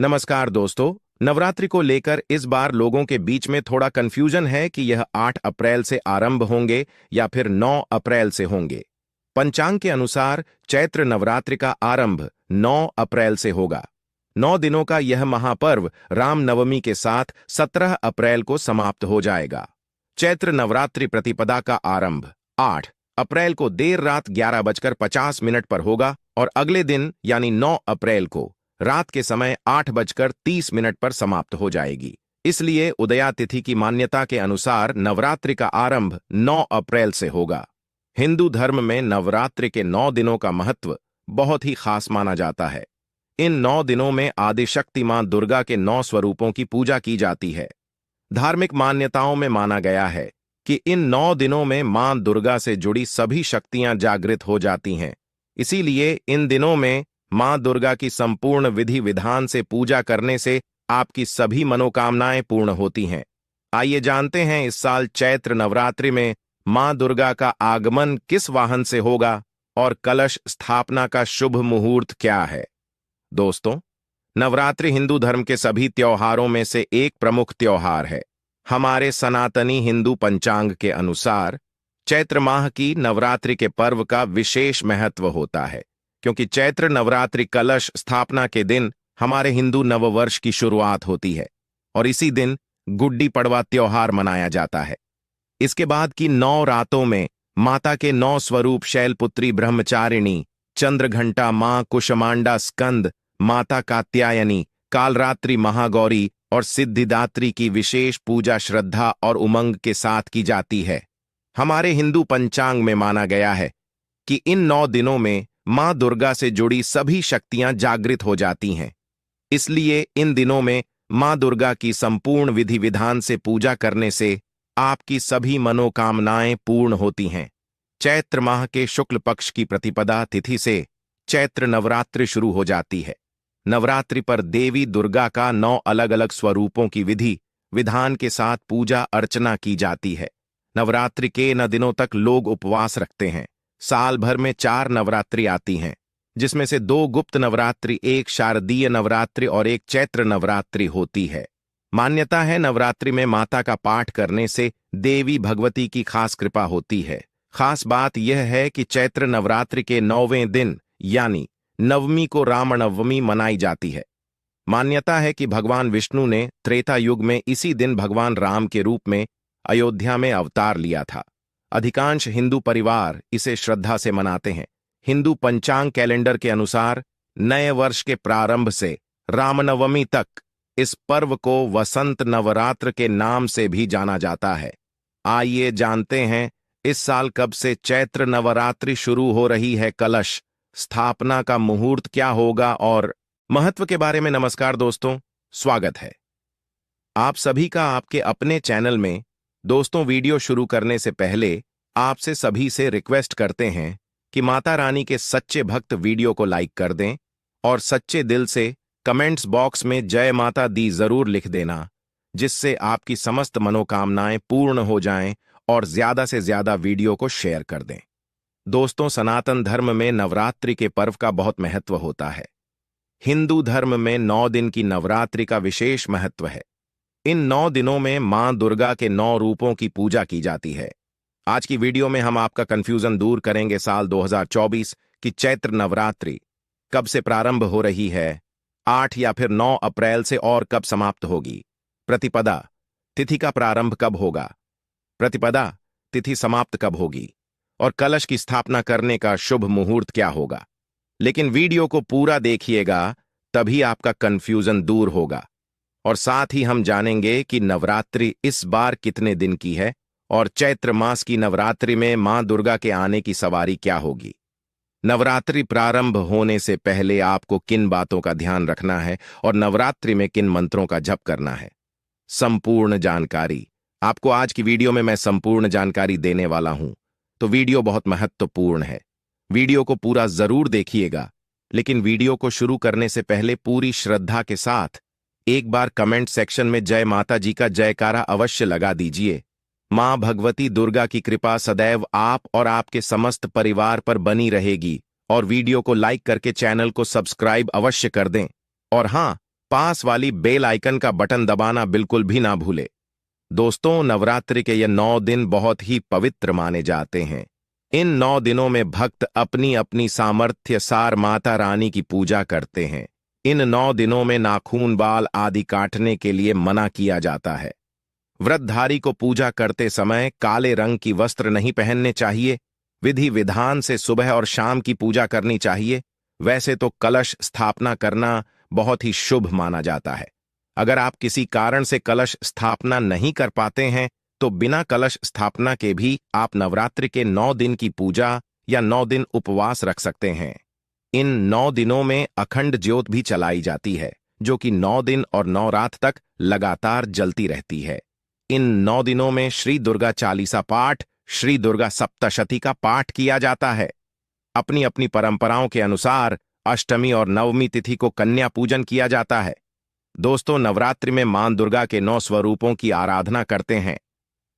नमस्कार दोस्तों। नवरात्रि को लेकर इस बार लोगों के बीच में थोड़ा कंफ्यूजन है कि यह 8 अप्रैल से आरंभ होंगे या फिर 9 अप्रैल से होंगे। पंचांग के अनुसार चैत्र नवरात्रि का आरंभ 9 अप्रैल से होगा। 9 दिनों का यह महापर्व रामनवमी के साथ 17 अप्रैल को समाप्त हो जाएगा। चैत्र नवरात्रि प्रतिपदा का आरंभ 8 अप्रैल को देर रात 11:50 पर होगा और अगले दिन यानी 9 अप्रैल को रात के समय 8:30 पर समाप्त हो जाएगी। इसलिए उदया तिथि की मान्यता के अनुसार नवरात्रि का आरंभ 9 अप्रैल से होगा। हिंदू धर्म में नवरात्रि के 9 दिनों का महत्व बहुत ही खास माना जाता है। इन 9 दिनों में आदिशक्ति मां दुर्गा के 9 स्वरूपों की पूजा की जाती है। धार्मिक मान्यताओं में माना गया है कि इन 9 दिनों में मां दुर्गा से जुड़ी सभी शक्तियां जागृत हो जाती हैं। इसीलिए इन दिनों में मां दुर्गा की संपूर्ण विधि विधान से पूजा करने से आपकी सभी मनोकामनाएं पूर्ण होती हैं। आइए जानते हैं इस साल चैत्र नवरात्रि में मां दुर्गा का आगमन किस वाहन से होगा और कलश स्थापना का शुभ मुहूर्त क्या है। दोस्तों, नवरात्रि हिंदू धर्म के सभी त्योहारों में से एक प्रमुख त्योहार है। हमारे सनातनी हिंदू पंचांग के अनुसार चैत्र माह की नवरात्रि के पर्व का विशेष महत्व होता है, क्योंकि चैत्र नवरात्रि कलश स्थापना के दिन हमारे हिंदू नववर्ष की शुरुआत होती है और इसी दिन गुड्डी पड़वा त्योहार मनाया जाता है। इसके बाद की 9 रातों में माता के 9 स्वरूप शैलपुत्री ब्रह्मचारिणी, चंद्रघंटा मां कुष्मांडा स्कंद, माता कात्यायनी, कालरात्रि महागौरी और सिद्धिदात्री की विशेष पूजा श्रद्धा और उमंग के साथ की जाती है। हमारे हिंदू पंचांग में माना गया है कि इन 9 दिनों में मां दुर्गा से जुड़ी सभी शक्तियां जागृत हो जाती हैं। इसलिए इन दिनों में मां दुर्गा की संपूर्ण विधि विधान से पूजा करने से आपकी सभी मनोकामनाएं पूर्ण होती हैं। चैत्र माह के शुक्ल पक्ष की प्रतिपदा तिथि से चैत्र नवरात्रि शुरू हो जाती है। नवरात्रि पर देवी दुर्गा का 9 अलग अलग स्वरूपों की विधि विधान के साथ पूजा अर्चना की जाती है। नवरात्रि के 9 दिनों तक लोग उपवास रखते हैं। साल भर में 4 नवरात्रि आती हैं, जिसमें से 2 गुप्त नवरात्रि, एक शारदीय नवरात्रि और एक चैत्र नवरात्रि होती है। मान्यता है नवरात्रि में माता का पाठ करने से देवी भगवती की खास कृपा होती है। खास बात यह है कि चैत्र नवरात्रि के 9वें दिन यानी नवमी को रामनवमी मनाई जाती है। मान्यता है कि भगवान विष्णु ने त्रेता युग में इसी दिन भगवान राम के रूप में अयोध्या में अवतार लिया था। अधिकांश हिंदू परिवार इसे श्रद्धा से मनाते हैं। हिंदू पंचांग कैलेंडर के अनुसार नए वर्ष के प्रारंभ से रामनवमी तक इस पर्व को वसंत नवरात्र के नाम से भी जाना जाता है। आइए जानते हैं इस साल कब से चैत्र नवरात्रि शुरू हो रही है, कलश स्थापना का मुहूर्त क्या होगा और महत्व के बारे में। नमस्कार दोस्तों, स्वागत है आप सभी का आपके अपने चैनल में। दोस्तों, वीडियो शुरू करने से पहले आपसे सभी से रिक्वेस्ट करते हैं कि माता रानी के सच्चे भक्त वीडियो को लाइक कर दें और सच्चे दिल से कमेंट्स बॉक्स में जय माता दी जरूर लिख देना, जिससे आपकी समस्त मनोकामनाएं पूर्ण हो जाएं, और ज्यादा से ज्यादा वीडियो को शेयर कर दें। दोस्तों, सनातन धर्म में नवरात्रि के पर्व का बहुत महत्व होता है। हिंदू धर्म में 9 दिन की नवरात्रि का विशेष महत्व है। इन 9 दिनों में मां दुर्गा के 9 रूपों की पूजा की जाती है। आज की वीडियो में हम आपका कंफ्यूजन दूर करेंगे। साल 2024 की चैत्र नवरात्रि कब से प्रारंभ हो रही है, 8 या फिर 9 अप्रैल से, और कब समाप्त होगी। प्रतिपदा तिथि का प्रारंभ कब होगा, प्रतिपदा तिथि समाप्त कब होगी, और कलश की स्थापना करने का शुभ मुहूर्त क्या होगा। लेकिन वीडियो को पूरा देखिएगा, तभी आपका कंफ्यूजन दूर होगा। और साथ ही हम जानेंगे कि नवरात्रि इस बार कितने दिन की है और चैत्र मास की नवरात्रि में मां दुर्गा के आने की सवारी क्या होगी। नवरात्रि प्रारंभ होने से पहले आपको किन बातों का ध्यान रखना है और नवरात्रि में किन मंत्रों का जप करना है। संपूर्ण जानकारी आपको आज की वीडियो में मैं संपूर्ण जानकारी देने वाला हूं, तो वीडियो बहुत महत्वपूर्ण है। वीडियो को पूरा जरूर देखिएगा, लेकिन वीडियो को शुरू करने से पहले पूरी श्रद्धा के साथ एक बार कमेंट सेक्शन में जय माता जी का जयकारा अवश्य लगा दीजिए। मां भगवती दुर्गा की कृपा सदैव आप और आपके समस्त परिवार पर बनी रहेगी। और वीडियो को लाइक करके चैनल को सब्सक्राइब अवश्य कर दें। और हां, पास वाली बेल आइकन का बटन दबाना बिल्कुल भी ना भूले। दोस्तों, नवरात्रि के ये 9 दिन बहुत ही पवित्र माने जाते हैं। इन 9 दिनों में भक्त अपनी अपनी सामर्थ्य सार माता रानी की पूजा करते हैं। इन 9 दिनों में नाखून, बाल आदि काटने के लिए मना किया जाता है। व्रतधारी को पूजा करते समय काले रंग की वस्त्र नहीं पहनने चाहिए। विधि विधान से सुबह और शाम की पूजा करनी चाहिए। वैसे तो कलश स्थापना करना बहुत ही शुभ माना जाता है। अगर आप किसी कारण से कलश स्थापना नहीं कर पाते हैं तो बिना कलश स्थापना के भी आप नवरात्रि के 9 दिन की पूजा या 9 दिन उपवास रख सकते हैं। इन 9 दिनों में अखंड ज्योत भी चलाई जाती है, जो कि 9 दिन और 9 रात तक लगातार जलती रहती है। इन 9 दिनों में श्री दुर्गा चालीसा पाठ, श्री दुर्गा सप्तशती का पाठ किया जाता है। अपनी अपनी परंपराओं के अनुसार अष्टमी और नवमी तिथि को कन्या पूजन किया जाता है। दोस्तों, नवरात्रि में मां दुर्गा के 9 स्वरूपों की आराधना करते हैं।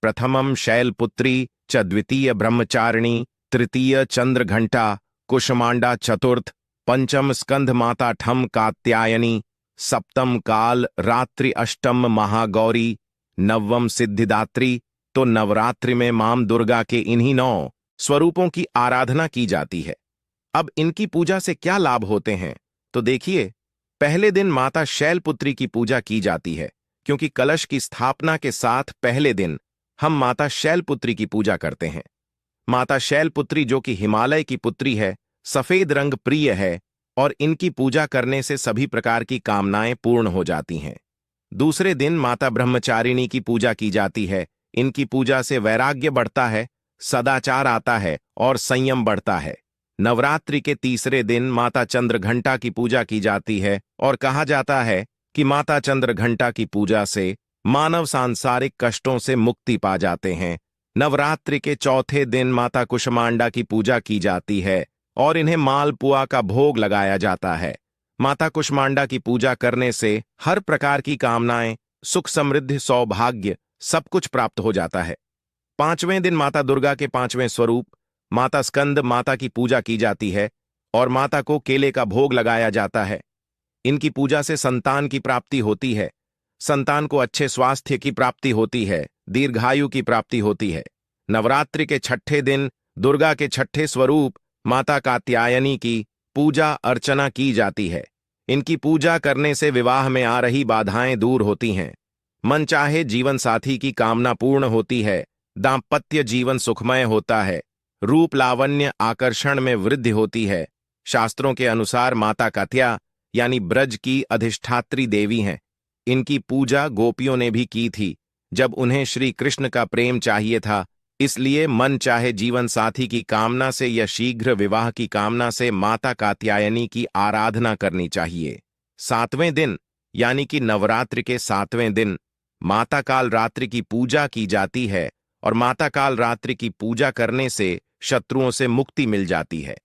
प्रथमम शैलपुत्री च, द्वितीय ब्रह्मचारिणी, तृतीय चंद्रघंटा, कुष्मांडा चतुर्थ, पंचम स्कंध माता ठम कात्यायनी, सप्तम काल रात्रि, अष्टम महागौरी, नवम सिद्धिदात्री। तो नवरात्रि में मां दुर्गा के इन्हीं 9 स्वरूपों की आराधना की जाती है। अब इनकी पूजा से क्या लाभ होते हैं तो देखिए, पहले दिन माता शैलपुत्री की पूजा की जाती है, क्योंकि कलश की स्थापना के साथ पहले दिन हम माता शैलपुत्री की पूजा करते हैं। माता शैलपुत्री, जो कि हिमालय की पुत्री है, सफेद रंग प्रिय है और इनकी पूजा करने से सभी प्रकार की कामनाएं पूर्ण हो जाती हैं। दूसरे दिन माता ब्रह्मचारिणी की पूजा की जाती है। इनकी पूजा से वैराग्य बढ़ता है, सदाचार आता है और संयम बढ़ता है। नवरात्रि के तीसरे दिन माता चंद्रघंटा की पूजा की जाती है और कहा जाता है कि माता चंद्रघंटा की पूजा से मानव सांसारिक कष्टों से मुक्ति पा जाते हैं। नवरात्रि के चौथे दिन माता कुष्मांडा की पूजा की जाती है और इन्हें मालपुआ का भोग लगाया जाता है। माता कुष्मांडा की पूजा करने से हर प्रकार की कामनाएं, सुख, समृद्धि, सौभाग्य सब कुछ प्राप्त हो जाता है। पांचवें दिन माता दुर्गा के 5वें स्वरूप माता स्कंद माता की पूजा की जाती है और माता को केले का भोग लगाया जाता है। इनकी पूजा से संतान की प्राप्ति होती है। संतान को अच्छे स्वास्थ्य की प्राप्ति होती है, दीर्घायु की प्राप्ति होती है। नवरात्रि के छठे दिन दुर्गा के छठे स्वरूप माता कात्यायनी की पूजा अर्चना की जाती है। इनकी पूजा करने से विवाह में आ रही बाधाएं दूर होती हैं। मनचाहे जीवन साथी की कामना पूर्ण होती है। दाम्पत्य जीवन सुखमय होता है। रूप लावण्य आकर्षण में वृद्धि होती है। शास्त्रों के अनुसार माता कात्या यानी ब्रज की अधिष्ठात्री देवी हैं। इनकी पूजा गोपियों ने भी की थी जब उन्हें श्री कृष्ण का प्रेम चाहिए था। इसलिए मन चाहे जीवन साथी की कामना से या शीघ्र विवाह की कामना से माता कात्यायनी की आराधना करनी चाहिए। 7वें दिन यानी कि नवरात्रि के 7वें दिन माता काल रात्रि की पूजा की जाती है और माता काल रात्रि की पूजा करने से शत्रुओं से मुक्ति मिल जाती है।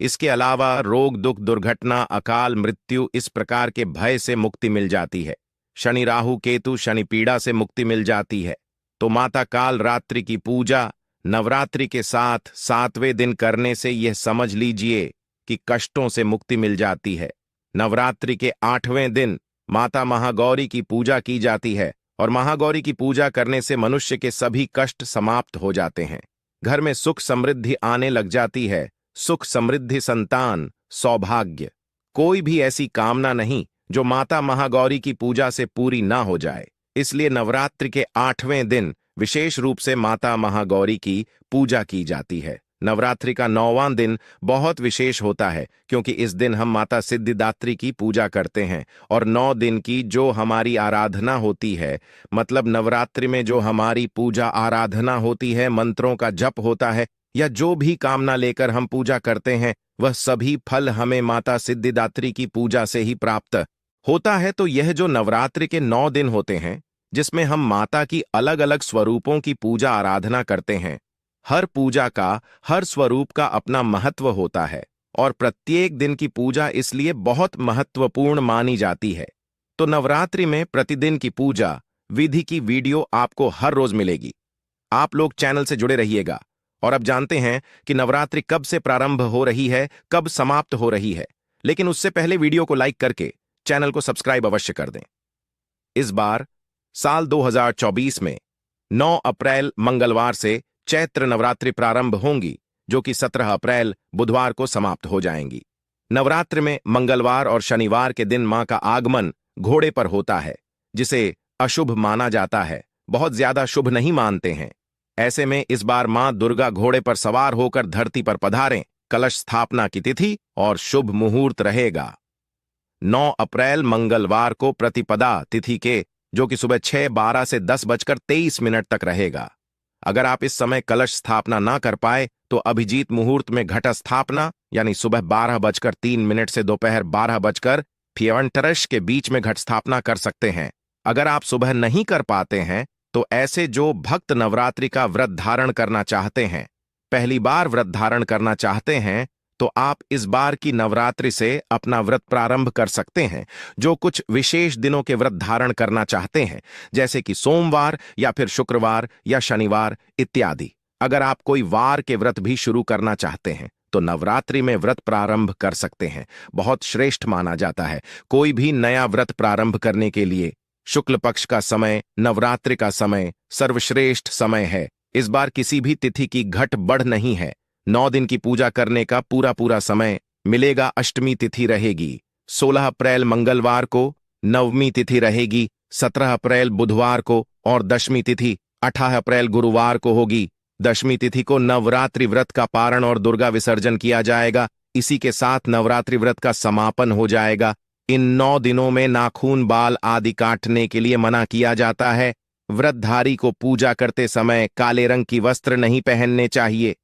इसके अलावा रोग, दुख, दुर्घटना, अकाल मृत्यु इस प्रकार के भय से मुक्ति मिल जाती है। शनि, राहु, केतु, शनि पीड़ा से मुक्ति मिल जाती है। तो माता काल रात्रि की पूजा नवरात्रि के साथ 7वें दिन करने से यह समझ लीजिए कि कष्टों से मुक्ति मिल जाती है। नवरात्रि के 8वें दिन माता महागौरी की पूजा की जाती है और महागौरी की पूजा करने से मनुष्य के सभी कष्ट समाप्त हो जाते हैं। घर में सुख समृद्धि आने लग जाती है। सुख, समृद्धि, संतान, सौभाग्य, कोई भी ऐसी कामना नहीं जो माता महागौरी की पूजा से पूरी ना हो जाए। इसलिए नवरात्रि के 8वें दिन विशेष रूप से माता महागौरी की पूजा की जाती है। नवरात्रि का 9वां दिन बहुत विशेष होता है क्योंकि इस दिन हम माता सिद्धिदात्री की पूजा करते हैं और 9 दिन की जो हमारी आराधना होती है, मतलब नवरात्रि में जो हमारी पूजा आराधना होती है, मंत्रों का जप होता है या जो भी कामना लेकर हम पूजा करते हैं, वह सभी फल हमें माता सिद्धिदात्री की पूजा से ही प्राप्त होता है। तो यह जो नवरात्रि के 9 दिन होते हैं जिसमें हम माता की अलग अलग स्वरूपों की पूजा आराधना करते हैं, हर पूजा का, हर स्वरूप का अपना महत्व होता है और प्रत्येक दिन की पूजा इसलिए बहुत महत्वपूर्ण मानी जाती है। तो नवरात्रि में प्रतिदिन की पूजा विधि की वीडियो आपको हर रोज मिलेगी। आप लोग चैनल से जुड़े रहिएगा। और अब जानते हैं कि नवरात्रि कब से प्रारंभ हो रही है, कब समाप्त हो रही है। लेकिन उससे पहले वीडियो को लाइक करके चैनल को सब्सक्राइब अवश्य कर दें। इस बार साल 2024 में 9 अप्रैल मंगलवार से चैत्र नवरात्रि प्रारंभ होंगी, जो कि 17 अप्रैल बुधवार को समाप्त हो जाएंगी। नवरात्र में मंगलवार और शनिवार के दिन मां का आगमन घोड़े पर होता है, जिसे अशुभ माना जाता है, बहुत ज्यादा शुभ नहीं मानते हैं। ऐसे में इस बार मां दुर्गा घोड़े पर सवार होकर धरती पर पधारें। कलश स्थापना की तिथि और शुभ मुहूर्त रहेगा 9 अप्रैल मंगलवार को प्रतिपदा तिथि के, जो कि सुबह 6:12 से 10:23 तक रहेगा। अगर आप इस समय कलश स्थापना ना कर पाए तो अभिजीत मुहूर्त में घट स्थापना यानी सुबह 12:03 से दोपहर 12:53 के बीच में घट स्थापना कर सकते हैं। अगर आप सुबह नहीं कर पाते हैं तो ऐसे जो भक्त नवरात्रि का व्रत धारण करना चाहते हैं, पहली बार व्रत धारण करना चाहते हैं, तो आप इस बार की नवरात्रि से अपना व्रत प्रारंभ कर सकते हैं। जो कुछ विशेष दिनों के व्रत धारण करना चाहते हैं, जैसे कि सोमवार या फिर शुक्रवार या शनिवार इत्यादि। अगर आप कोई वार के व्रत भी शुरू करना चाहते हैं तो नवरात्रि में व्रत प्रारंभ कर सकते हैं। बहुत श्रेष्ठ माना जाता है। कोई भी नया व्रत प्रारंभ करने के लिए शुक्ल पक्ष का समय, नवरात्रि का समय सर्वश्रेष्ठ समय है। इस बार किसी भी तिथि की घट बढ़ नहीं है। 9 दिन की पूजा करने का पूरा समय मिलेगा। अष्टमी तिथि रहेगी 16 अप्रैल मंगलवार को, नवमी तिथि रहेगी 17 अप्रैल बुधवार को और दशमी तिथि 18 अप्रैल गुरुवार को होगी। दशमी तिथि को नवरात्रि व्रत का पारण और दुर्गा विसर्जन किया जाएगा। इसी के साथ नवरात्रि व्रत का समापन हो जाएगा। इन 9 दिनों में नाखून, बाल आदि काटने के लिए मना किया जाता है। व्रतधारी को पूजा करते समय काले रंग की वस्त्र नहीं पहनने चाहिए।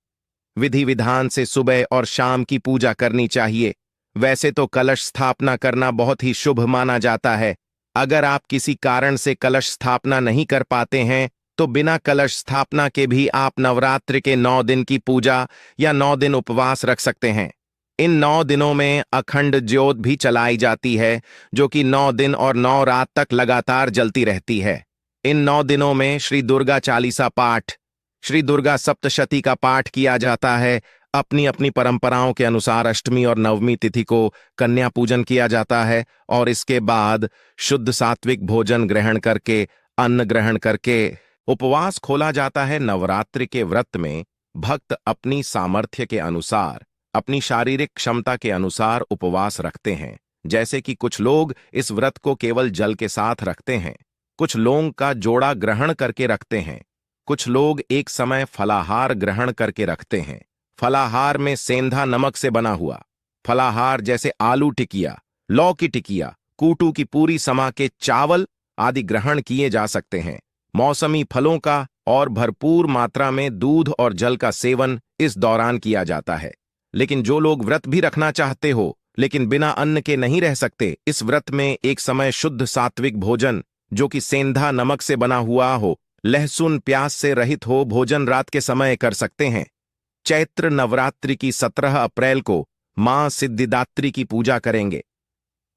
विधि विधान से सुबह और शाम की पूजा करनी चाहिए। वैसे तो कलश स्थापना करना बहुत ही शुभ माना जाता है। अगर आप किसी कारण से कलश स्थापना नहीं कर पाते हैं तो बिना कलश स्थापना के भी आप नवरात्रि के 9 दिन की पूजा या 9 दिन उपवास रख सकते हैं। इन 9 दिनों में अखंड ज्योत भी चलाई जाती है, जो कि 9 दिन और 9 रात तक लगातार जलती रहती है। इन 9 दिनों में श्री दुर्गा चालीसा पाठ, श्री दुर्गा सप्तशती का पाठ किया जाता है। अपनी अपनी परंपराओं के अनुसार अष्टमी और नवमी तिथि को कन्या पूजन किया जाता है और इसके बाद शुद्ध सात्विक भोजन ग्रहण करके, अन्न ग्रहण करके उपवास खोला जाता है। नवरात्रि के व्रत में भक्त अपनी सामर्थ्य के अनुसार, अपनी शारीरिक क्षमता के अनुसार उपवास रखते हैं। जैसे कि कुछ लोग इस व्रत को केवल जल के साथ रखते हैं, कुछ लौंग का जोड़ा ग्रहण करके रखते हैं, कुछ लोग एक समय फलाहार ग्रहण करके रखते हैं। फलाहार में सेंधा नमक से बना हुआ फलाहार जैसे आलू टिकिया, लौकी टिकिया, कूटू की पूरी समा के चावल आदि ग्रहण किए जा सकते हैं। मौसमी फलों का और भरपूर मात्रा में दूध और जल का सेवन इस दौरान किया जाता है। लेकिन जो लोग व्रत भी रखना चाहते हो लेकिन बिना अन्न के नहीं रह सकते, इस व्रत में एक समय शुद्ध सात्विक भोजन, जो कि सेंधा नमक से बना हुआ हो, लहसुन प्याज से रहित हो, भोजन रात के समय कर सकते हैं। चैत्र नवरात्रि की 17 अप्रैल को मां सिद्धिदात्री की पूजा करेंगे।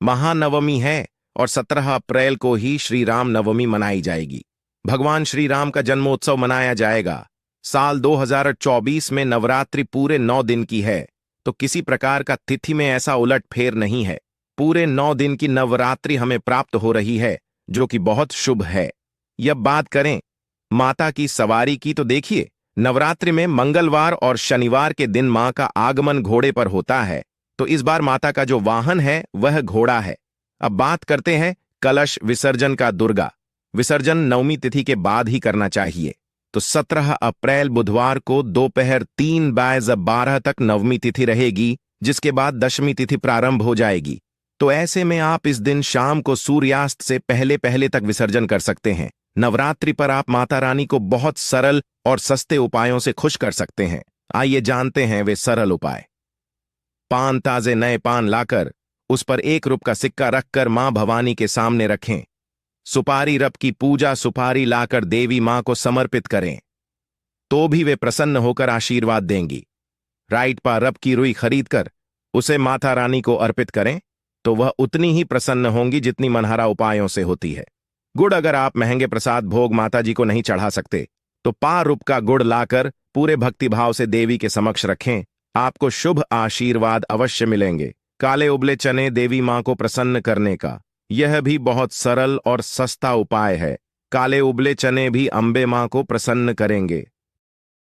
महानवमी है और 17 अप्रैल को ही श्री राम नवमी मनाई जाएगी। भगवान श्री राम का जन्मोत्सव मनाया जाएगा। साल 2024 में नवरात्रि पूरे 9 दिन की है, तो किसी प्रकार का तिथि में ऐसा उलट फेर नहीं है। पूरे 9 दिन की नवरात्रि हमें प्राप्त हो रही है, जो कि बहुत शुभ है। यह बात करें माता की सवारी की तो देखिए, नवरात्रि में मंगलवार और शनिवार के दिन मां का आगमन घोड़े पर होता है, तो इस बार माता का जो वाहन है वह घोड़ा है। अब बात करते हैं कलश विसर्जन का। दुर्गा विसर्जन नवमी तिथि के बाद ही करना चाहिए, तो 17 अप्रैल बुधवार को दोपहर 3:12 तक नवमी तिथि रहेगी, जिसके बाद दशमी तिथि प्रारंभ हो जाएगी। तो ऐसे में आप इस दिन शाम को सूर्यास्त से पहले पहले तक विसर्जन कर सकते हैं। नवरात्रि पर आप माता रानी को बहुत सरल और सस्ते उपायों से खुश कर सकते हैं। आइए जानते हैं वे सरल उपाय। पान, ताजे नए पान लाकर उस पर 1 रुपये का सिक्का रखकर मां भवानी के सामने रखें। सुपारी रब की पूजा सुपारी लाकर देवी मां को समर्पित करें, तो भी वे प्रसन्न होकर आशीर्वाद देंगी। राइट पा रब की रुई खरीदकर उसे माता रानी को अर्पित करें, तो वह उतनी ही प्रसन्न होंगी जितनी मनहरा उपायों से होती है। गुड़, अगर आप महंगे प्रसाद भोग माता जी को नहीं चढ़ा सकते तो ₹5 का गुड़ लाकर पूरे भक्तिभाव से देवी के समक्ष रखें। आपको शुभ आशीर्वाद अवश्य मिलेंगे। काले उबले चने देवी मां को प्रसन्न करने का यह भी बहुत सरल और सस्ता उपाय है। काले उबले चने भी अंबे मां को प्रसन्न करेंगे।